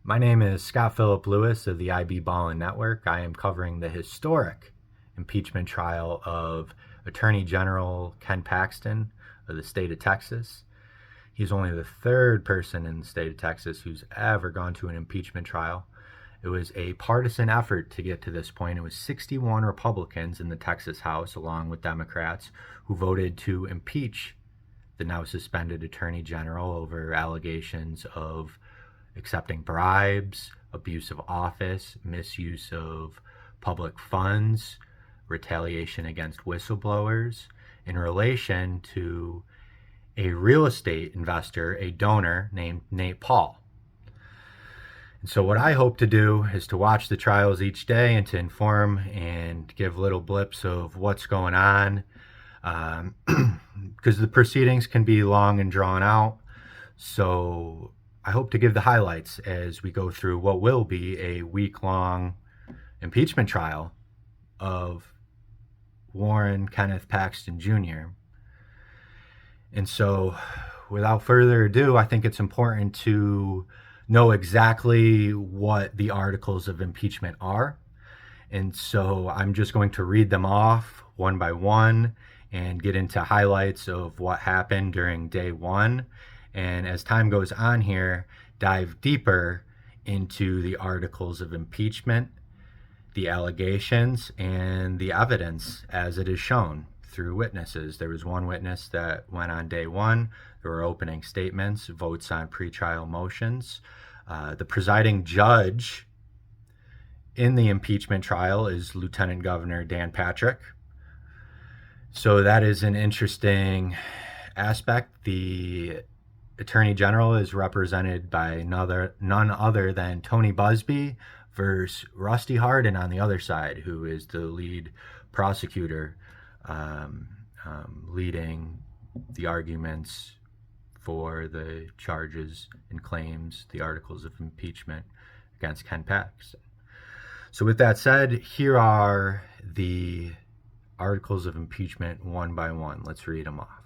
My name is Scott Phillip Lewis of the IB Ballin Network. I am covering the historic impeachment trial of Attorney General Ken Paxton of the state of Texas. He's only the third person in the state of Texas who's ever gone to an impeachment trial. It was a partisan effort to get to this point. It was 61 Republicans in the Texas House, along with Democrats, who voted to impeach the now suspended Attorney General over allegations of accepting bribes, abuse of office, misuse of public funds, retaliation against whistleblowers in relation to a real estate investor, a donor named Nate Paul. And so what I hope to do is to watch the trials each day and to inform and give little blips of what's going on, because the proceedings can be long and drawn out. So I hope to give the highlights as we go through what will be a week-long impeachment trial of Warren Kenneth Paxton Jr. And so, without further ado, I think it's important to know exactly what the articles of impeachment are. And so I'm just going to read them off one by one and get into highlights of what happened during day one. And as time goes on here, dive deeper into the articles of impeachment, the allegations, and the evidence as it is shown through witnesses. There was one witness that went on day one. There were opening statements, votes on pretrial motions. The presiding judge in the impeachment trial is Lieutenant Governor Dan Patrick. So that is an interesting aspect. The Attorney General is represented by none other than Tony Busby versus Rusty Hardin on the other side, who is the lead prosecutor, leading the arguments for the charges and claims, the articles of impeachment against Ken Paxton. So with that said, here are the articles of impeachment one by one. Let's read them off.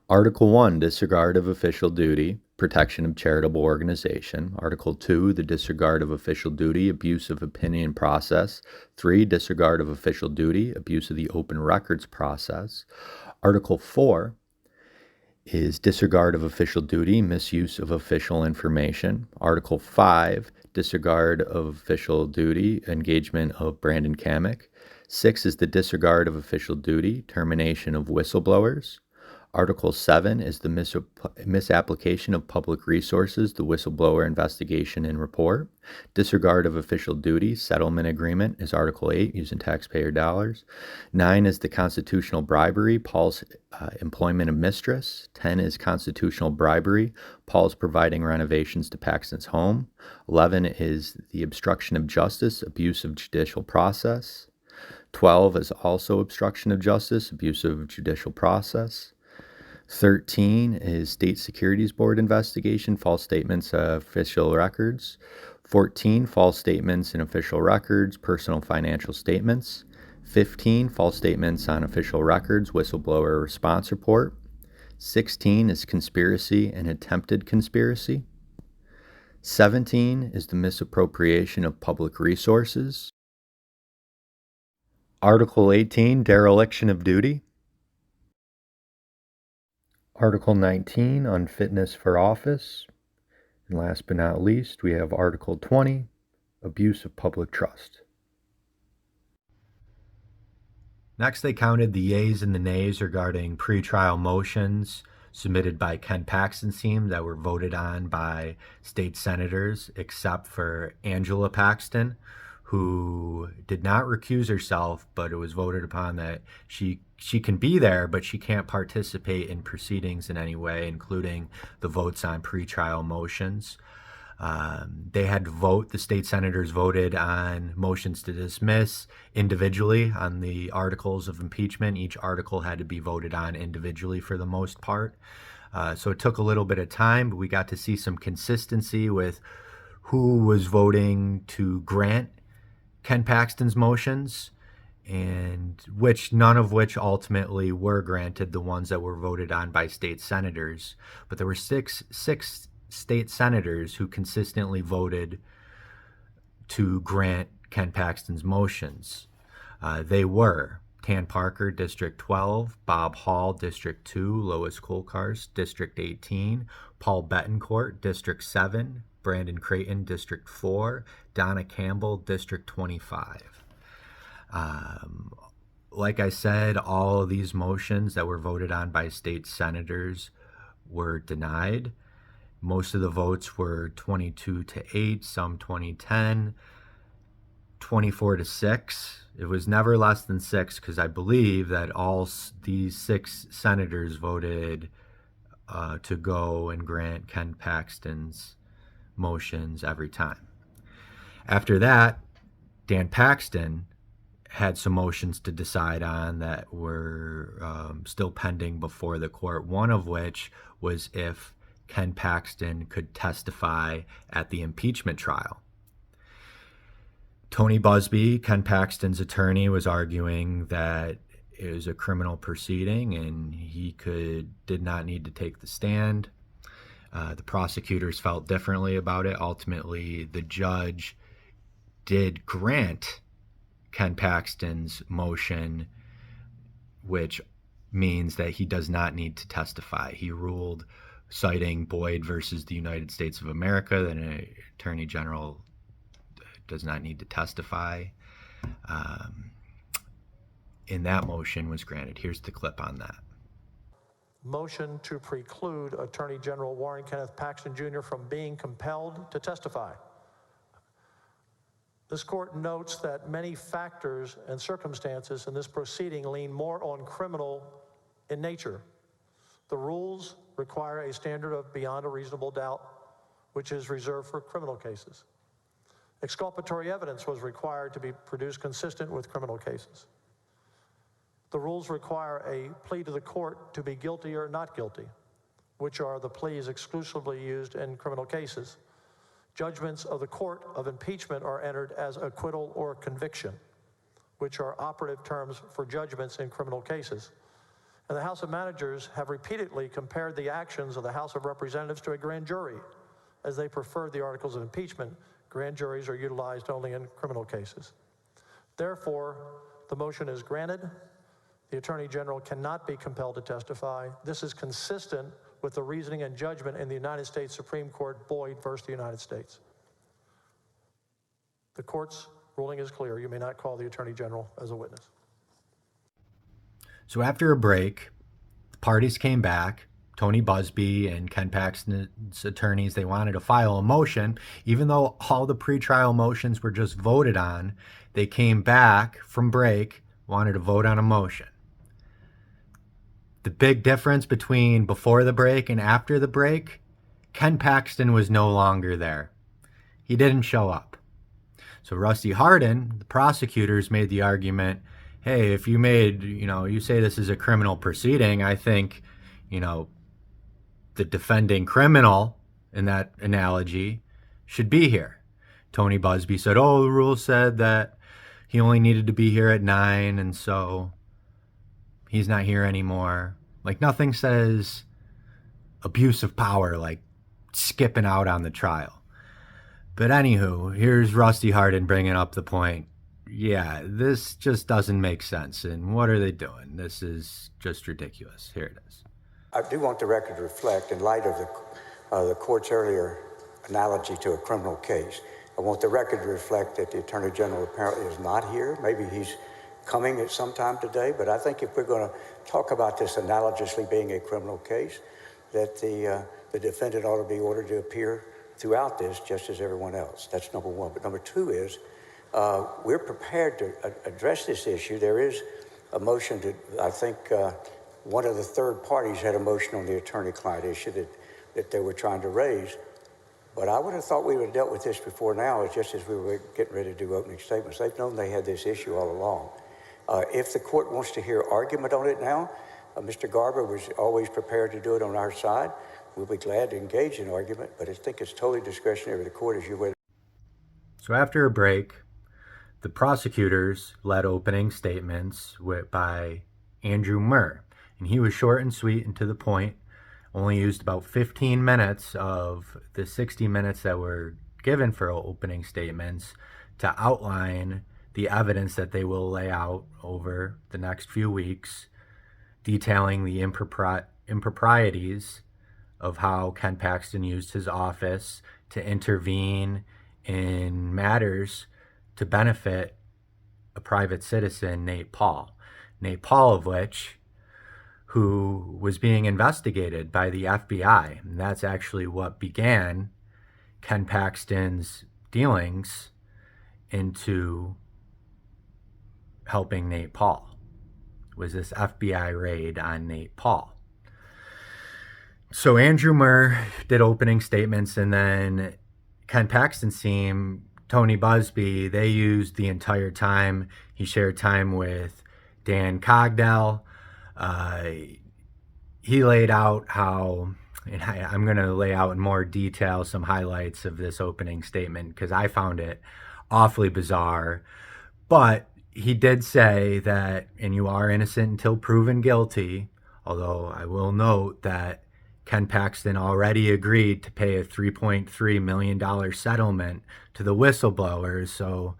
Article 1, disregard of official duty, protection of charitable organization. Article 2, the disregard of official duty, abuse of opinion process. 3, disregard of official duty, abuse of the open records process. Article 4 is disregard of official duty, misuse of official information. Article 5, disregard of official duty, engagement of Brandon Kamek. 6 is the disregard of official duty, termination of whistleblowers. Article 7 is the misapplication of public resources, the whistleblower investigation and report. Disregard of official duty, settlement agreement is Article 8, using taxpayer dollars. 9 is the constitutional bribery, Paul's employment of mistress. 10 is constitutional bribery, Paul's providing renovations to Paxton's home. 11 is the obstruction of justice, abuse of judicial process. 12 is also obstruction of justice, abuse of judicial process. 13 is State Securities Board investigation, false statements of official records. 14, false statements in official records, personal financial statements. 15, false statements on official records, whistleblower response report. 16 is conspiracy and attempted conspiracy. 17 is the misappropriation of public resources. Article 18, dereliction of duty. Article 19, unfitness for office. And last but not least, we have Article 20, abuse of public trust. Next, they counted the yeas and the nays regarding pretrial motions submitted by Ken Paxton's team that were voted on by state senators, except for Angela Paxton, who did not recuse herself, but it was voted upon that she can be there, but she can't participate in proceedings in any way, including the votes on pretrial motions. They had to vote, the state senators voted on motions to dismiss individually on the articles of impeachment. Each article had to be voted on individually for the most part. So it took a little bit of time, but we got to see some consistency with who was voting to grant Ken Paxton's motions, and none of which ultimately were granted, the ones that were voted on by state senators. But there were six state senators who consistently voted to grant Ken Paxton's motions. They were Tan Parker, District 12, Bob Hall, District 2, Lois Kolkars, District 18, Paul Betancourt, District 7, Brandon Creighton, District 4, Donna Campbell, District 25. Like I said, all of these motions that were voted on by state senators were denied. Most of the votes were 22-8, some 20-10, 24-6. It was never less than 6 because I believe that all these 6 senators voted to go and grant Ken Paxton's motions every time. After that, Dan Paxton had some motions to decide on that were still pending before the court, one of which was if Ken Paxton could testify at the impeachment trial. Tony Busby, Ken Paxton's attorney, was arguing that it was a criminal proceeding and he did not need to take the stand. The prosecutors felt differently about it. Ultimately, the judge did grant Ken Paxton's motion, which means that he does not need to testify. He ruled, citing Boyd versus the United States of America, that an attorney general does not need to testify. In that motion was granted. Here's the clip on that. Motion to preclude Attorney General Warren Kenneth Paxton Jr. from being compelled to testify. This court notes that many factors and circumstances in this proceeding lean more on criminal in nature. The rules require a standard of beyond a reasonable doubt, which is reserved for criminal cases. Exculpatory evidence was required to be produced consistent with criminal cases. The rules require a plea to the court to be guilty or not guilty, which are the pleas exclusively used in criminal cases. Judgments of the court of impeachment are entered as acquittal or conviction, which are operative terms for judgments in criminal cases. And the House of Managers have repeatedly compared the actions of the House of Representatives to a grand jury, as they preferred the articles of impeachment. Grand juries are utilized only in criminal cases. Therefore, the motion is granted. The Attorney General cannot be compelled to testify. This is consistent with the reasoning and judgment in the United States Supreme Court, Boyd versus the United States. The court's ruling is clear. You may not call the Attorney General as a witness. So after a break, the parties came back. Tony Busby and Ken Paxton's attorneys, they wanted to file a motion. Even though all the pretrial motions were just voted on, they came back from break, wanted to vote on a motion. The big difference between before the break and after the break, Ken Paxton was no longer there. He didn't show up. So Rusty Hardin, the prosecutors, made the argument, hey, if you say this is a criminal proceeding, I think, the defending criminal in that analogy should be here. Tony Busby said, the rule said that he only needed to be here at 9, and so he's not here anymore. Like, nothing says abuse of power like skipping out on the trial. But anywho, here's Rusty Hardin bringing up the point. Yeah, this just doesn't make sense. And what are they doing? This is just ridiculous. Here it is. I do want the record to reflect, in light of the court's earlier analogy to a criminal case, I want the record to reflect that the Attorney General apparently is not here. Maybe he's coming at some time today, but I think if we're going to talk about this analogously being a criminal case, that the defendant ought to be ordered to appear throughout this just as everyone else. That's number one. But number two is, we're prepared to address this issue. There is a motion to, I think, one of the third parties had a motion on the attorney-client issue that they were trying to raise. But I would have thought we would have dealt with this before now, just as we were getting ready to do opening statements. They've known they had this issue all along. If the court wants to hear argument on it now, Mr. Garber was always prepared to do it on our side. We'll be glad to engage in argument, but I think it's totally discretionary to the court as you would. So after a break, the prosecutors led opening statements by Andrew Murr. And he was short and sweet and to the point. only used about 15 minutes of the 60 minutes that were given for opening statements to outline the evidence that they will lay out over the next few weeks, detailing the improprieties of how Ken Paxton used his office to intervene in matters to benefit a private citizen, Nate Paul. Nate Paul, of which, who was being investigated by the FBI. And that's actually what began Ken Paxton's dealings into helping Nate Paul, was this FBI raid on Nate Paul. So Andrew Murr did opening statements, and then Ken Paxton's team, Tony Busby, they used the entire time. He shared time with Dan Cogdell. He laid out how, and I'm going to lay out in more detail some highlights of this opening statement because I found it awfully bizarre. But he did say that, and you are innocent until proven guilty, although I will note that Ken Paxton already agreed to pay a $3.3 million settlement to the whistleblowers, so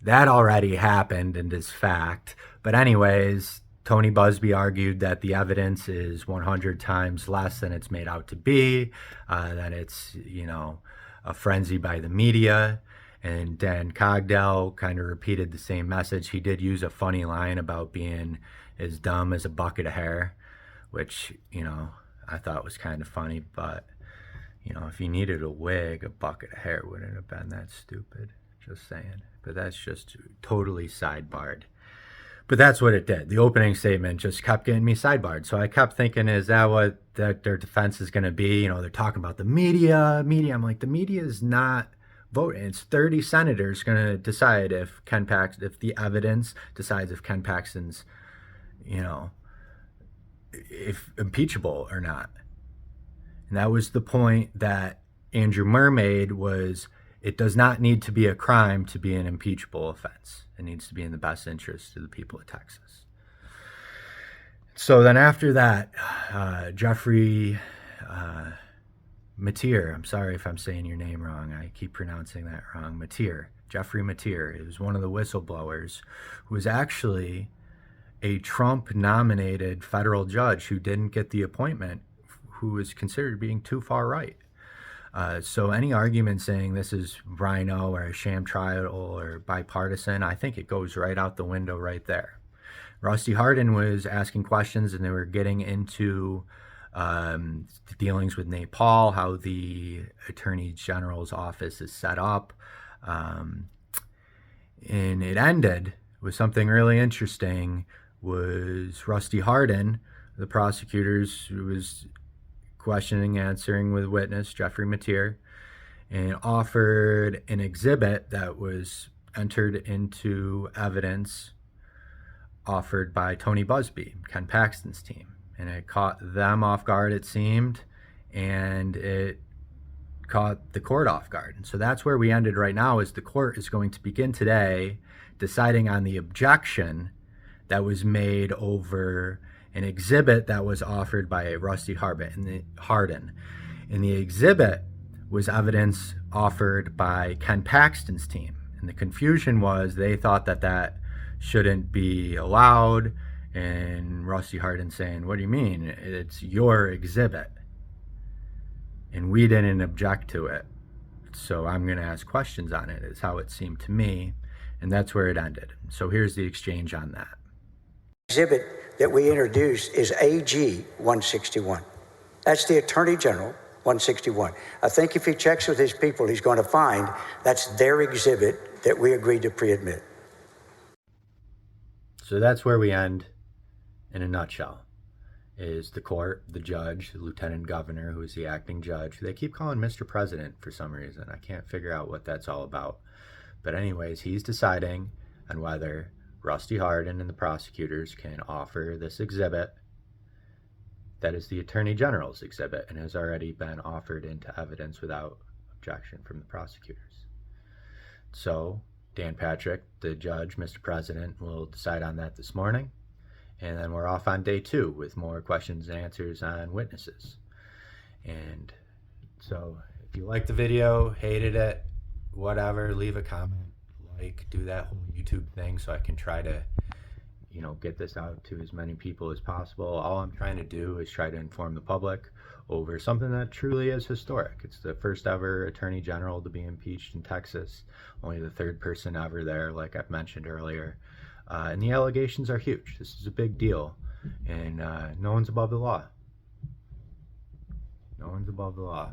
that already happened and is fact. But anyways, Tony Busby argued that the evidence is 100 times less than it's made out to be, that it's, a frenzy by the media. And Dan Cogdell kind of repeated the same message. He did use a funny line about being as dumb as a bucket of hair, which, I thought was kind of funny. But, if you needed a wig, a bucket of hair wouldn't have been that stupid. Just saying. But that's just totally sidebarred. But that's what it did. The opening statement just kept getting me sidebarred. So I kept thinking, is that what their defense is going to be? They're talking about the media. I'm like, the media is not voting. It's 30 senators going to decide if the evidence decides if Ken Paxton's, if impeachable or not. And that was the point that Andrew Murr made, was it does not need to be a crime to be an impeachable offense. It needs to be in the best interest of the people of Texas. So then after that, Jeffrey Mateer, I'm sorry if I'm saying your name wrong. I keep pronouncing that wrong. Jeffrey Mateer. He was one of the whistleblowers who was actually a Trump-nominated federal judge who didn't get the appointment, who was considered being too far right. So any argument saying this is rhino or a sham trial or bipartisan, I think it goes right out the window right there. Rusty Hardin was asking questions, and they were getting into the dealings with Nate Paul, how the Attorney General's office is set up. And it ended with something really interesting, was Rusty Hardin, the prosecutors, who was questioning, answering with witness Jeffrey Mateer, and offered an exhibit that was entered into evidence offered by Tony Busby, Ken Paxton's team. And it caught them off guard, it seemed, and it caught the court off guard. And so that's where we ended right now, is the court is going to begin today deciding on the objection that was made over an exhibit that was offered by Rusty Hardin. And the exhibit was evidence offered by Ken Paxton's team. And the confusion was they thought that shouldn't be allowed. And Rusty Hardin saying, what do you mean? It's your exhibit. And we didn't object to it. So I'm going to ask questions on it, is how it seemed to me. And that's where it ended. So here's the exchange on that. Exhibit that we introduced is AG 161. That's the Attorney General 161. I think if he checks with his people, he's going to find that's their exhibit that we agreed to pre-admit. So that's where we end in a nutshell. Is the court, the judge, the lieutenant governor, who is the acting judge. They keep calling Mr. President for some reason. I can't figure out what that's all about. But anyways, he's deciding on whether Rusty Hardin and the prosecutors can offer this exhibit that is the Attorney General's exhibit and has already been offered into evidence without objection from the prosecutors. So Dan Patrick, the judge, Mr. President, will decide on that this morning. And then we're off on day 2 with more questions and answers on witnesses. And so if you liked the video, hated it, whatever, leave a comment, do that whole YouTube thing so I can try to, get this out to as many people as possible. All I'm trying to do is try to inform the public over something that truly is historic. It's the first ever Attorney General to be impeached in Texas, only the 3rd person ever there, like I've mentioned earlier. And the allegations are huge. This is a big deal, and no one's above the law. No one's above the law.